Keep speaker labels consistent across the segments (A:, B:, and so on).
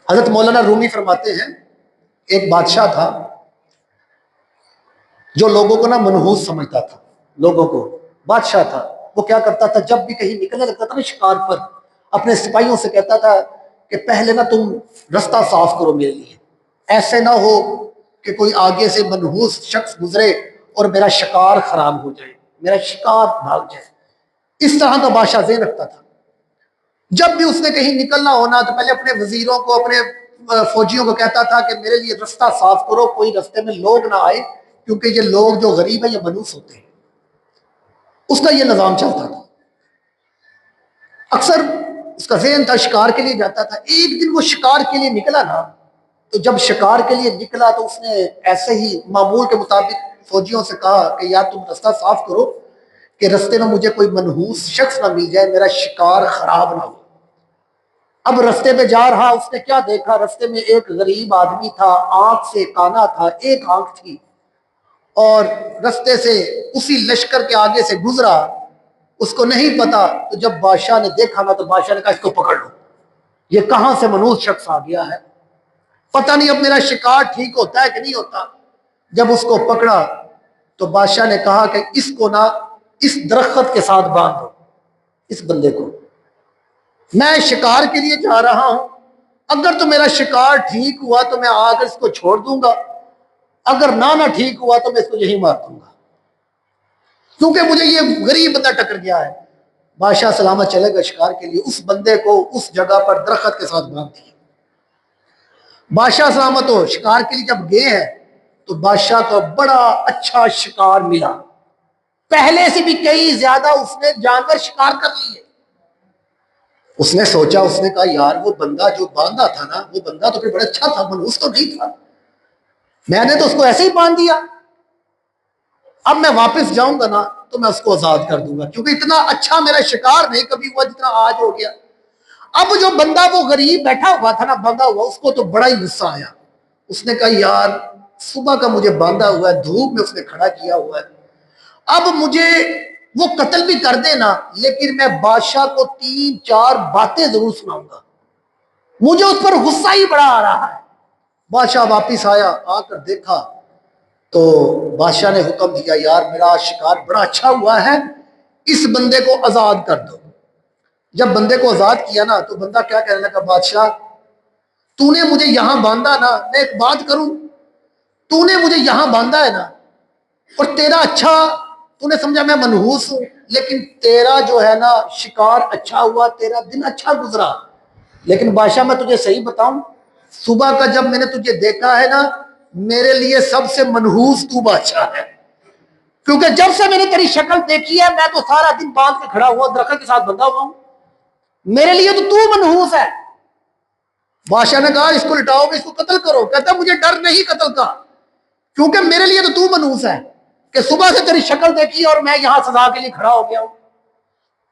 A: حضرت مولانا رومی فرماتے ہیں ایک بادشاہ تھا جو لوگوں کو منحوس سمجھتا تھا. لوگوں کو بادشاہ تھا، وہ کیا کرتا تھا جب بھی کہیں نکلنے لگتا تھا شکار پر، اپنے سپاہیوں سے کہتا تھا کہ پہلے تم رستہ صاف کرو میرے لیے، ایسے نہ ہو کہ کوئی آگے سے منحوس شخص گزرے اور میرا شکار خراب ہو جائے، میرا شکار بھاگ جائے. اس طرح کا بادشاہ ذہن رکھتا تھا. جب بھی اس نے کہیں نکلنا ہونا تو پہلے اپنے وزیروں کو، اپنے فوجیوں کو کہتا تھا کہ میرے لیے رستہ صاف کرو، کوئی رستے میں لوگ نہ آئے، کیونکہ یہ لوگ جو غریب ہیں یہ منحوس ہوتے ہیں. اس کا یہ نظام چلتا تھا. اکثر اس کا ذہن تھا شکار کے لیے جاتا تھا. ایک دن وہ شکار کے لیے نکلا تو جب شکار کے لیے نکلا تو اس نے ایسے ہی معمول کے مطابق فوجیوں سے کہا کہ یا تم رستہ صاف کرو کہ رستے میں مجھے کوئی منحوس شخص نہ مل جائے، میرا شکار خراب نہ ہو. اب رستے پہ جا رہا، اس نے کیا دیکھا؟ رستے میں ایک غریب آدمی تھا، آنکھ سے کانا تھا، ایک آنکھ تھی، اور رستے سے اسی لشکر کے آگے سے گزرا. اس کو نہیں پتا، تو جب بادشاہ نے دیکھا تو بادشاہ نے کہا اس کو پکڑ لو، یہ کہاں سے منحوس شخص آ گیا ہے، پتہ نہیں اب میرا شکار ٹھیک ہوتا ہے کہ نہیں ہوتا. جب اس کو پکڑا تو بادشاہ نے کہا کہ اس کو اس درخت کے ساتھ باندھ دو، اس بندے کو، میں شکار کے لیے جا رہا ہوں، اگر تو میرا شکار ٹھیک ہوا تو میں آ کر اس کو چھوڑ دوں گا، اگر نہ ٹھیک ہوا تو میں اس کو یہی مار دوں گا، کیونکہ مجھے یہ غریب بندہ ٹکر گیا ہے. بادشاہ سلامت چلے گا شکار کے لیے، اس بندے کو اس جگہ پر درخت کے ساتھ باندھ دیا. بادشاہ سلامت ہو شکار کے لیے جب گئے ہیں تو بادشاہ کو بڑا اچھا شکار ملا، پہلے سے بھی کئی زیادہ اس نے جانور شکار کر لیے. اس نے سوچا، اس نے کہا یار وہ بندہ جو باندھا تھا وہ بندہ تو پھر بڑا اچھا تھا، منحوس تو نہیں تھا، میں نے تو اس کو ایسے ہی باندھ دیا، اب میں واپس جاؤں گا تو میں اس کو آزاد کر دوں گا، کیونکہ اتنا اچھا میرا شکار نہیں کبھی ہوا جتنا آج ہو گیا. اب جو بندہ وہ غریب بیٹھا ہوا تھا باندھا ہوا، اس کو تو بڑا ہی غصہ آیا. اس نے کہا یار صبح کا مجھے باندھا ہوا ہے، دھوپ میں اس نے کھڑا کیا ہوا ہے، اب مجھے وہ قتل بھی کر دینا لیکن میں بادشاہ کو 3-4 باتیں ضرور سناؤں گا، مجھے اس پر غصہ ہی بڑا آ رہا ہے. بادشاہ واپس آیا، آ کر دیکھا تو بادشاہ نے حکم دیا یار میرا شکار بڑا اچھا ہوا ہے، اس بندے کو آزاد کر دو. جب بندے کو آزاد کیا تو بندہ کیا کہنے لگا، بادشاہ تو نے مجھے یہاں باندھا میں ایک بات کروں، تو نے مجھے یہاں باندھا ہے اور تیرا اچھا تو نے سمجھا میں منحوس ہوں، لیکن تیرا جو ہے شکار اچھا ہوا، تیرا دن اچھا گزرا، لیکن بادشاہ میں تجھے صحیح بتاؤں، صبح کا جب میں نے تجھے دیکھا ہے میرے لیے سب سے منحوس تو بادشاہ ہے، کیونکہ جب سے میں نے تیری شکل دیکھی ہے میں تو سارا دن باندھ کے کھڑا ہوا، درخت کے ساتھ بندھا ہوا ہوں، میرے لیے تو منحوس ہے. بادشاہ نے کہا اس کو لٹاؤ، اس کو قتل کرو. کہتا مجھے ڈر نہیں قتل کا، کیونکہ میرے لیے تو منحوس ہے کہ صبح سے تیری شکل دیکھی اور میں یہاں سزا کے لیے کھڑا ہو گیا ہوں.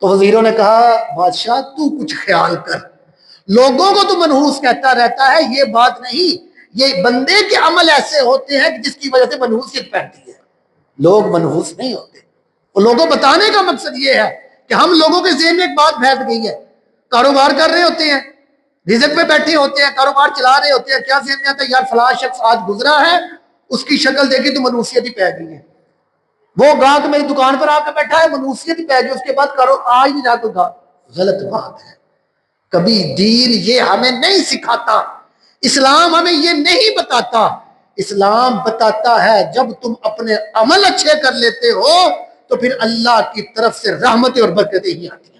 A: تو وزیروں نے کہا بادشاہ تو کچھ خیال کر، لوگوں کو تو منحوس کہتا رہتا ہے، یہ بات نہیں، یہ بندے کے عمل ایسے ہوتے ہیں جس کی وجہ سے منحوسیت پھیلتی ہے، لوگ منحوس نہیں ہوتے. اور لوگوں بتانے کا مقصد یہ ہے کہ ہم لوگوں کے ذہن میں ایک بات بیٹھ گئی ہے، کاروبار کر رہے ہوتے ہیں، رزق پہ بیٹھے ہوتے ہیں، کاروبار چلا رہے ہوتے ہیں، کیا ذہن میں آتا ہے یار فلاں شخص آج گزرا ہے، اس کی شکل دیکھی تو منحوسیت ہی پہ گئی ہے، وہ گاہک میری دکان پر آ کے بیٹھا ہے، منحوسیت ہی پہ گئی، اس کے بعد آج نہیں جا کر غلط بات ہے. کبھی دین یہ ہمیں نہیں سکھاتا، اسلام ہمیں یہ نہیں بتاتا. اسلام بتاتا ہے جب تم اپنے عمل اچھے کر لیتے ہو تو پھر اللہ کی طرف سے رحمتیں اور برکتیں ہی آتی ہیں.